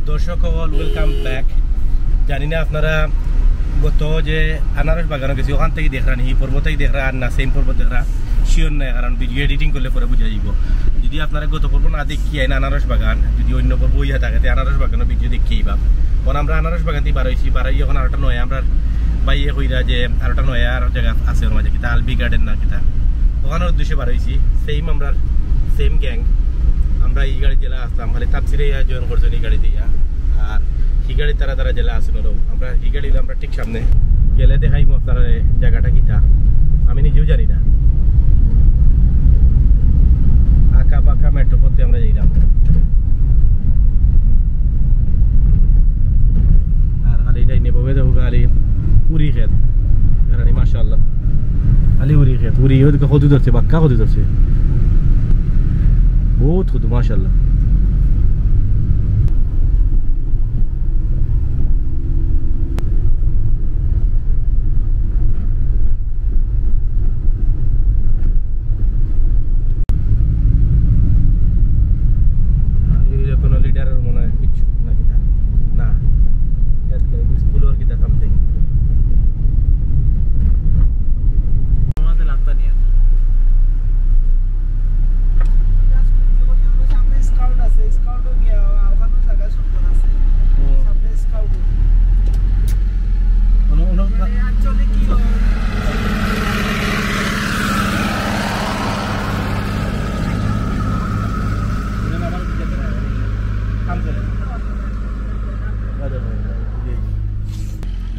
দর্শক welcome back. জানি না আপনারা গত যে আনারস বাগানো গেছি ওখান থেকে দেখরা নি পর্বতেই দেখরা আর না সেম পর্বত দেখরা শিওর নাই, কারণ ভিডিও এডিটিং করলে পরে বুঝা যাব। যদি আপনারা গত পর্ব না দেখি আইন আনারস বাগান, যদি অন্য পর্ব ইয়া থাকে আনারস বাগানের ভিডিও দেখিয়ে বা কারণ আমরা আনারস বাগান দিয়ে বাড়াইছি বাড়াই এখন আরেকটা নয় আমরা বাইয়ে কইরা যে আরেকটা নয় আর জায়গা আছে ওর মাঝে কিতা আলবি গার্ডেন না কিতা ওখানের উদ্দেশ্যে বাড়াইছি। সেম আমরা সেম গ্যাং আমরা এই গাড়ি জেলা আসলাম খালি তাপসিরে জয়েন করছেন এই গাড়ি দিয়া, আর হি গাড়ি তারা তারা জেলা আসেন আমরা হি গাড়ি আমরা ঠিক সামনে গেলে দেখাইব আপনারা জায়গাটা কিতা আমি নিজেও জানি না। আঁকা বাঁকা মেট্রো পথে আমরা যাইলাম আর খালি এটাই নেবো দেখো খালি উড়ি খেত রানি মাশাআল্লাহ খালি উড়ি খেত উড়ি ওদিকে কদু ধরছে বাক্কা কদু ধরছে বহুত কদু মাশাআল্লাহ।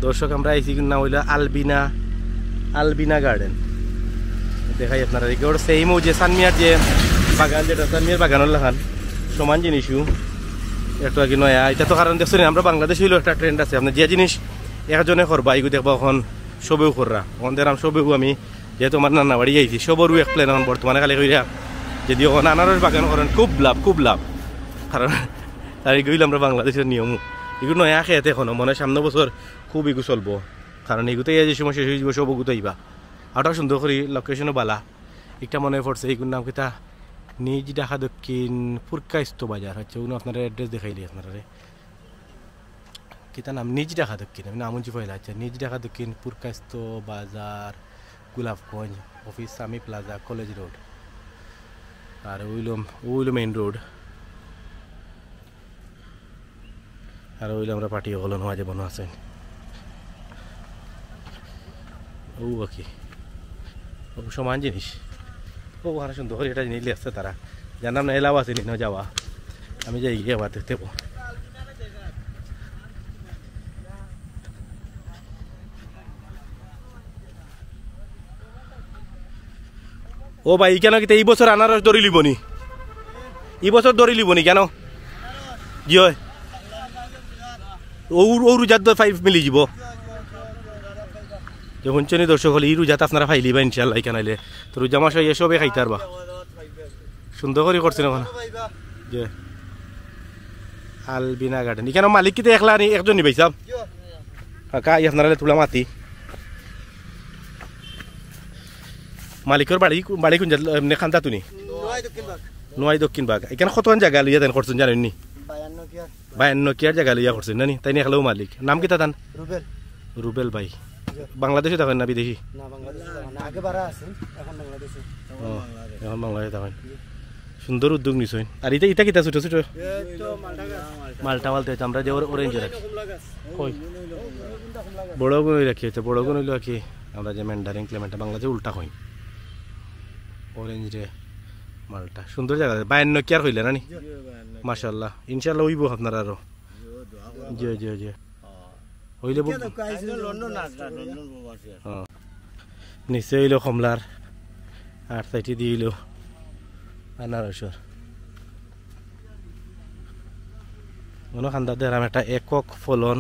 দর্শক আমরা আইসি না হইলো আলবিনা আলবিনা গার্ডেন দেখাই আপনারা ওর সেম যে সানমিয়ার যে বাগান যেটা সানমিয়ার বাগানের লাগান সমান জিনিসও একটু আগে নয়া এটা তো কারণ দেখছেন আমরা বাংলাদেশ হইলো একটা ট্রেন্ড আছে আপনার যে জিনিস একজনে করবা এগুলো দেখবা এখন সবেও কররা ওদের আমি সবেও আমি যেহেতু আমার নানা বাড়ি আইছি সবরও এক প্লেন এখন বর্তমানে খালি হইরা যদি ওখানে আনারস বাগান করেন খুব লাভ কারণ আর এগুলো আমরা বাংলাদেশের নিয়ম এগুলো নয়া খেতে এখনো মনে সামনে বছর খুব এগু চলবো, কারণ এগুতে যে সময় শেষ হয়ে যাব সব এগুতো আইবা আরও সুন্দর করি লোকেশনও বালা একটা মনে পড়ছে এইগুলোর নাম কিতা নিজ ঢাকা দক্ষিণ ফুরকাইস্ত বাজার হচ্ছে ওগুলো আপনারা অ্যাড্রেস দেখাইলি আপনারা কিতা নাম নিজ ঢাকা দক্ষিণ আমি নামজি পয়লা আচ্ছা নিজ ঢাকা দক্ষিণ ফুরকাইস্ত বাজার Golapganj office Sami plaza college road আর ওইলো মেইন রোড আর ওইলে আমরা পার্টি হলো মাঝে বনো আছেন ও কি ও সমান জিনিস ও আর সুন্দর করে এটা নিলে আসছে তারা জানাম না এলাও আছে না যাওয়া আমি যাই গিয়ে আবার দেখতে ও ভাই কেন কি এই বছর আনারস ধরি লিবনি এই বছর ধরি লিবনি কেন জি হয় ও রোজাত 5 মিলি যাব যখন চনি দর্শক হলে এই রোজাত আপনারা ফাইলিবা ইনশাল্লাহ এখানে আইলে তো রোজা মাস এসবে খাইতে পারবা সুন্দর করে করছেন ওখানে যে আলবিনা গার্ডেন এখানে মালিক কিন্তু একলা একজন নিবাই সাব কাকা আপনারা তুলা মাতি মালিকের বাড়ি কোন এমনি খান্তা তুমি নোয়াই দক্ষিণ বাগ এখানে কতক্ষণ জায়গা লইয়া দেন করছেন জানেন নি 52 কিয়ার জায়গা লইয়া করছেন নানি তাই একলাও মালিক নাম কি তান রুবেল ভাই বাংলাদেশে থাকেন না বিদেশি এখন বাংলাদেশে থাকেন সুন্দর উদ্যোগ নিশ্চয় আর এটা কিতা ছোট ছোট মালটা আমরা যে অরেঞ্জ রাখি বড় গুণ রাখি হচ্ছে বড় গুণ হইল কি আমরা যে ম্যান্ডারিং ক্লেমেন্টটা বাংলাদেশে উল্টা হই অরেঞ্জ রে মালটা সুন্দর জায়গা 52 কিয়ার হইলে নানি মাশাআল্লাহ ইনশাআল্লাহ হইব আপনার আরো জি জি জি হইলে নিশ্চয় হইল কমলার আর সাইটি দিল আনারসর মনে খান্দা দেরাম একটা একক ফলন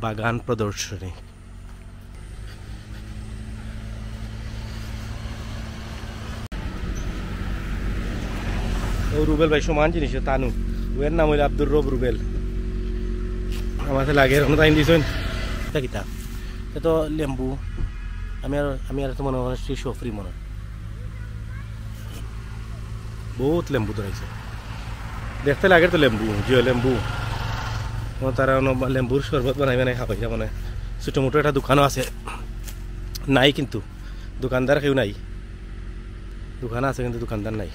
বাগান প্রদর্শনী ও রুবেল ভাই সমান জিনিস তানু ওর নাম হইল আব্দুর রব রুবেল আমার লাগে এরকম টাইম দিয়েছেন কিতা এ তো লেম্বু আমি আর তো মনে হয় সফরি মনে বহুত লেম্বু ধরাইছে দেখতে লাগে তো লেম্বু জিও লেম্বু তারা লেম্বুর শরবত বানাই বানাই খাওয়াই মানে ছোটো মোটো একটা দোকানও আছে নাই কিন্তু দোকানদার কেউ নাই দোকান আছে কিন্তু দোকানদার নাই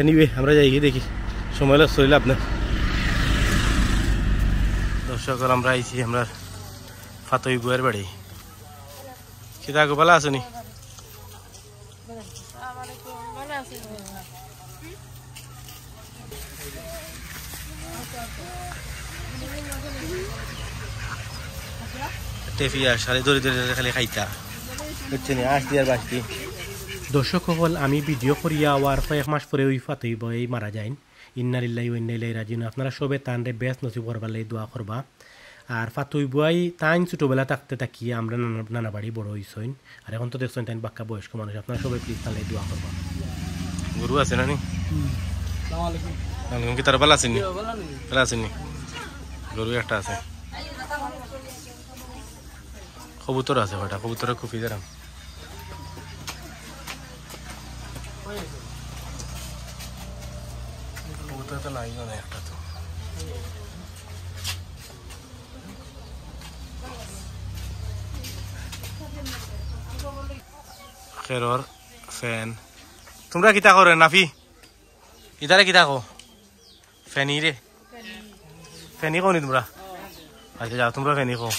এনিওয়ে আমরা যাই গিয়ে দেখি সময় লাগছে লাভ না দর্শক আমরা আইছি আমরা ফাতই বুয়ের বাড়ি কিতা গো ভালো আছেনি টেফিয়া সারে ধরে ধরে খালি খাইতা বুঝছেন আস দিয়ার বাসটি দর্শক সকল আমি ভিডিও করিয়া আওয়ার কয়েক মাস পরে ওই ফাতই বই মারা যাইন ইন্নালিল্লাহি ওয়া ইন্না ইলাইহি রাজিউন আপনারা সবে তানরে বেশ নসিব করবার লাগি দোয়া করবা আর ফাতই বই তাইন ছোটবেলা থাকতে তাকিয়ে আমরা নানা বাড়ি বড় হইছইন আর এখন তো দেখছেন তাইন বাক্কা বয়স্ক মানুষ আপনারা সবাই প্লিজ তাহলে দোয়া করবা গরু আছে না নি আসসালামু আলাইকুম আলাইকুম কি তার ভালো আছেন নি ভালো আছেন নি গরু একটা আছে কবুতর আছে ওটা কবুতরের কুফি দাঁড়াম কবুতর তো নাই না একটা তো খেরর ফ্যান তোমরা কিতা করে নাফি ইদারে কিতা কো ফ্যানি রে ফ্যানি কোনি তোমরা আচ্ছা যাও তোমরা ফ্যানি কো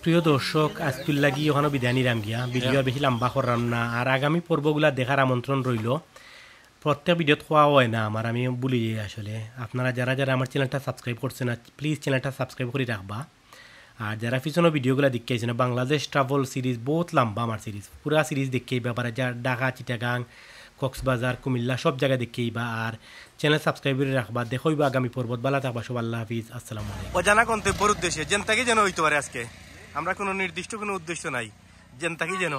প্রিয় দর্শক আজকুল লাগি ওখানে বিদায় নিলাম গিয়া ভিডিও বেশি লম্বা করলাম না আর আগামী পর্বগুলা দেখার আমন্ত্রণ রইল প্রত্যেক ভিডিওত খোয়া হয় না আমার আমি বলি আসলে আপনারা যারা যারা আমার চ্যানেলটা সাবস্ক্রাইব করছে না প্লিজ চ্যানেলটা সাবস্ক্রাইব করে রাখবা আর যারা পিছনে ভিডিওগুলো দেখাইছে না বাংলাদেশ ট্রাভেল সিরিজ বহুত লম্বা আমার সিরিজ পুরা সিরিজ দেখাই ব্যাপারে যা ঢাকা চিটাগাং কক্সবাজার কুমিল্লা সব জায়গায় দেখাইবা আর চ্যানেল সাবস্ক্রাইব করে রাখবা দেখইবা আগামী পর্বত বালা থাকবা সব আল্লাহ হাফিজ আসসালামু আলাইকুম অজানা গন্তব্যের উদ্দেশ্যে জেনতাকি যেন হইতে পারে আজকে আমরা কোনো নির্দিষ্ট কোনো উদ্দেশ্য নাই জেনতাকি যেন